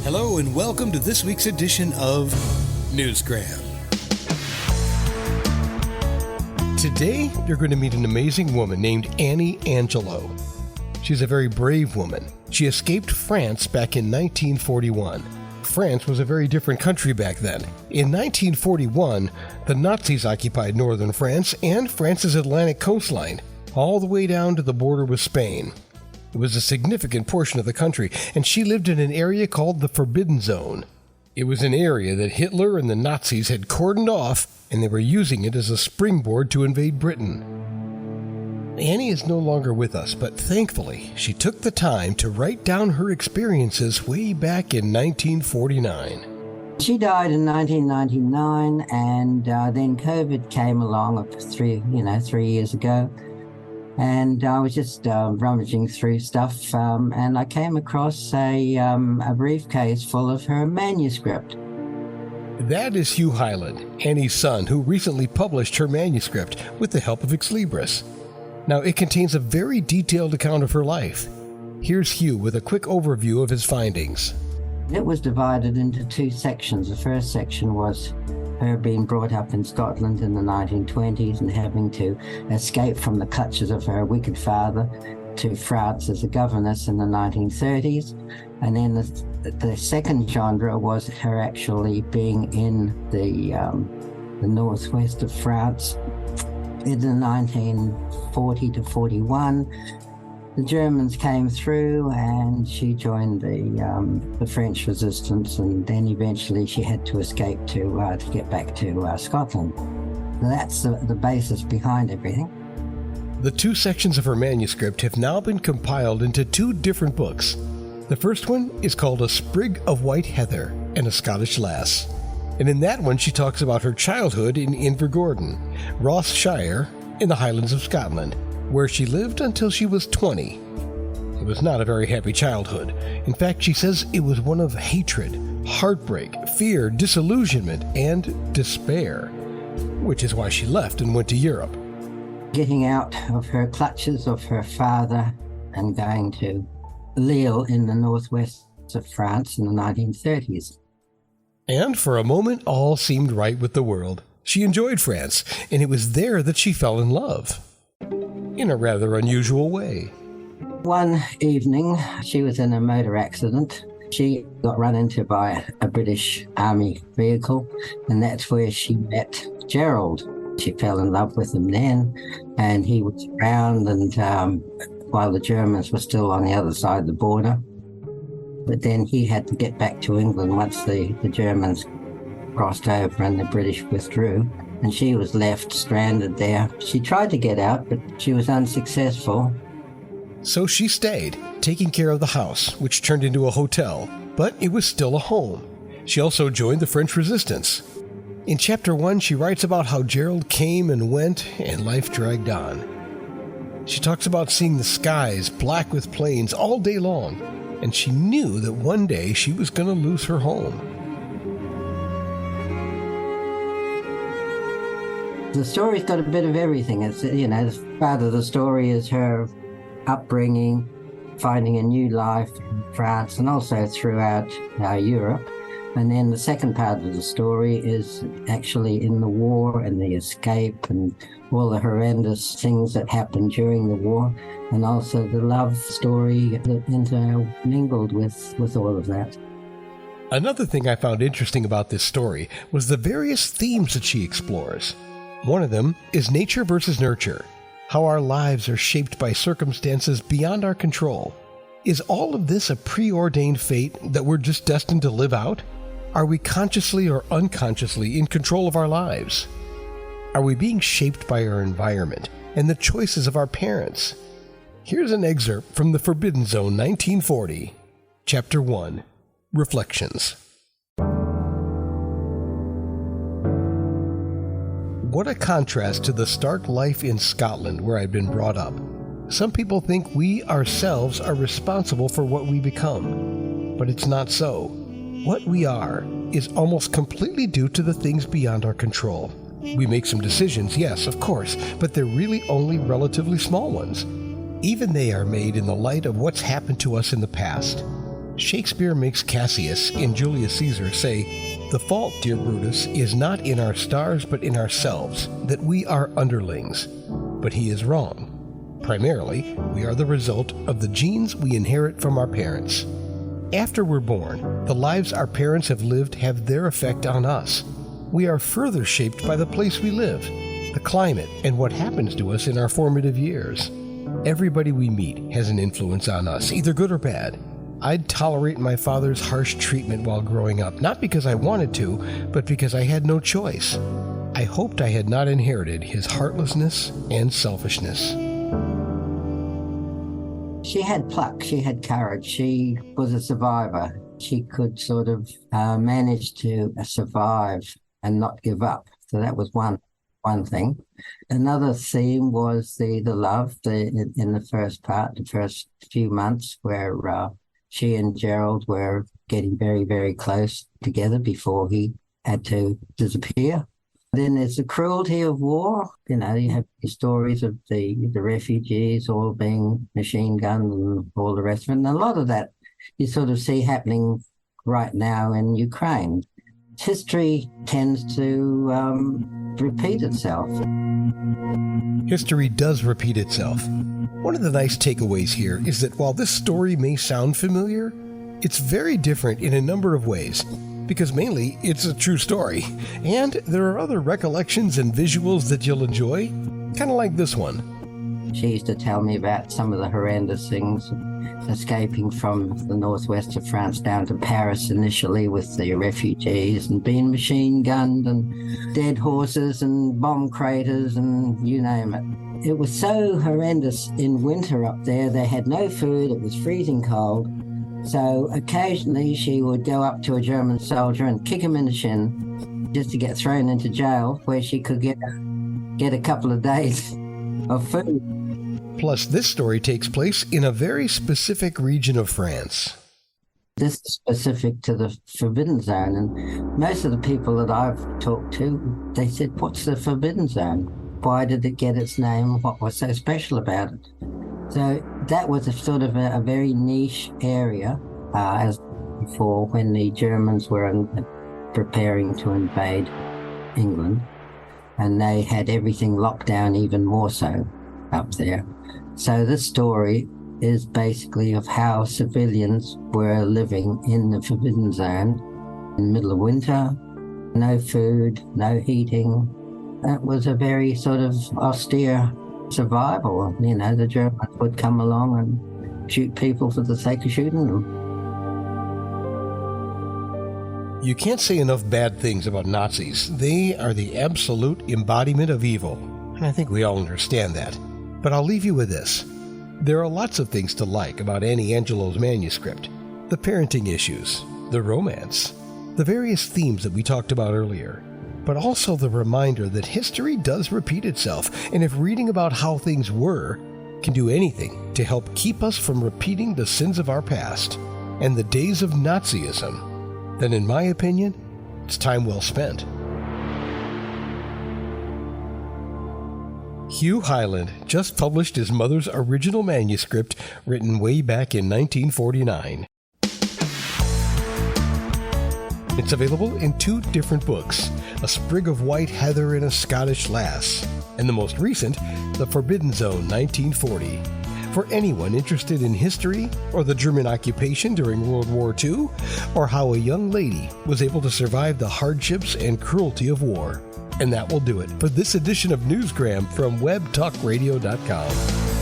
Hello and welcome to this week's edition of Newsgram. Today, you're going to meet an amazing woman named Annie Angelou. She's a very brave woman. She escaped France back in 1941. France was a very different country back then. In 1941, the Nazis occupied northern France and France's Atlantic coastline, all the way down to the border with Spain. It was a significant portion of the country, and she lived in an area called the Forbidden Zone. It was an area that Hitler and the Nazis had cordoned off, and they were using it as a springboard to invade Britain. Annie is no longer with us, but thankfully, she took the time to write down her experiences way back in 1949. She died in 1999, and then COVID came along 3 years ago. And I was just rummaging through stuff, and I came across a briefcase full of her manuscript. That is Hugh Hyland, Annie's son, who recently published her manuscript with the help of Ex Libris. Now, it contains a very detailed account of her life. Here's Hugh with a quick overview of his findings. It was divided into 2 sections. The first section was her being brought up in Scotland in the 1920s and having to escape from the clutches of her wicked father to France as a governess in the 1930s. And then the second genre was her actually being in the northwest of France in the 1940 to 41. The Germans came through and she joined the French resistance, and then eventually she had to escape to get back to Scotland. So that's the basis behind everything. The 2 sections of her manuscript have now been compiled into 2 different books. The first one is called A Sprig of White Heather and a Scottish Lass. And in that one she talks about her childhood in Invergordon, Ross Shire, in the Highlands of Scotland, where she lived until she was 20. It was not a very happy childhood. In fact, she says it was one of hatred, heartbreak, fear, disillusionment, and despair, which is why she left and went to Europe. Getting out of her clutches of her father and going to Lille in the northwest of France in the 1930s. And for a moment, all seemed right with the world. She enjoyed France, and it was there that she fell in love. In a rather unusual way. One evening, she was in a motor accident. She got run into by a British Army vehicle, and that's where she met Gerald. She fell in love with him then, and he was around, and while the Germans were still on the other side of the border. But then he had to get back to England once the Germans crossed over and the British withdrew. And she was left stranded there. She tried to get out, but she was unsuccessful. So she stayed, taking care of the house, which turned into a hotel, but it was still a home. She also joined the French resistance. In Chapter 1, she writes about how Gerald came and went, and life dragged on. She talks about seeing the skies black with planes all day long, and she knew that one day she was going to lose her home. The story's got a bit of everything. It's, part of the story is her upbringing, finding a new life in France and also throughout Europe. And then the second part of the story is actually in the war and the escape and all the horrendous things that happened during the war, and also the love story that intermingled with all of that. Another thing I found interesting about this story was the various themes that she explores. One of them is nature versus nurture, how our lives are shaped by circumstances beyond our control. Is all of this a preordained fate that we're just destined to live out? Are we consciously or unconsciously in control of our lives? Are we being shaped by our environment and the choices of our parents? Here's an excerpt from The Forbidden Zone, 1940, Chapter 1, Reflections. What a contrast to the stark life in Scotland where I'd been brought up. Some people think we ourselves are responsible for what we become, but it's not so. What we are is almost completely due to the things beyond our control. We make some decisions, yes, of course, but they're really only relatively small ones. Even they are made in the light of what's happened to us in the past. Shakespeare makes Cassius in Julius Caesar say, "The fault, dear Brutus, is not in our stars but in ourselves, that we are underlings." But he is wrong. Primarily, we are the result of the genes we inherit from our parents. After we're born, the lives our parents have lived have their effect on us. We are further shaped by the place we live, the climate, and what happens to us in our formative years. Everybody we meet has an influence on us, either good or bad. I'd tolerate my father's harsh treatment while growing up, not because I wanted to, but because I had no choice. I hoped I had not inherited his heartlessness and selfishness. She had pluck, she had courage, she was a survivor. She could sort of manage to survive and not give up. So that was one thing. Another theme was the love in the first part, the first few months, where she and Gerald were getting very, very close together before he had to disappear. Then there's the cruelty of war. You know, you have the stories of the refugees all being machine gunned and all the rest of it. And a lot of that you sort of see happening right now in Ukraine. History tends to repeat itself. History does repeat itself. One of the nice takeaways here is that while this story may sound familiar, it's very different in a number of ways, because mainly it's a true story, and there are other recollections and visuals that you'll enjoy, kind of like this one. She used to tell me about some of the horrendous things, escaping from the northwest of France down to Paris initially with the refugees and being machine gunned and dead horses and bomb craters and you name it. It was so horrendous in winter up there. They had no food. It was freezing cold. So occasionally she would go up to a German soldier and kick him in the shin just to get thrown into jail where she could get a couple of days of food. Plus, this story takes place in a very specific region of France. This is specific to the Forbidden Zone, and most of the people that I've talked to, they said, "What's the Forbidden Zone? Why did it get its name? What was so special about it?" So that was a sort of a very niche area, as before when the Germans were preparing to invade England, and they had everything locked down even more so up there. So this story is basically of how civilians were living in the Forbidden Zone in the middle of winter, no food, no heating. That was a very sort of austere survival. You know, the Germans would come along and shoot people for the sake of shooting them. You can't say enough bad things about Nazis. They are the absolute embodiment of evil, and I think we all understand that. But I'll leave you with this. There are lots of things to like about Annie Angelou's manuscript. The parenting issues, the romance, the various themes that we talked about earlier, but also the reminder that history does repeat itself, and if reading about how things were can do anything to help keep us from repeating the sins of our past and the days of Nazism, then in my opinion, it's time well spent. Hugh Hyland just published his mother's original manuscript written way back in 1949. It's available in 2 different books, A Sprig of White Heather and a Scottish Lass, and the most recent, The Forbidden Zone 1940. For anyone interested in history, or the German occupation during World War II, or how a young lady was able to survive the hardships and cruelty of war. And that will do it for this edition of Newsgram from WebTalkRadio.com.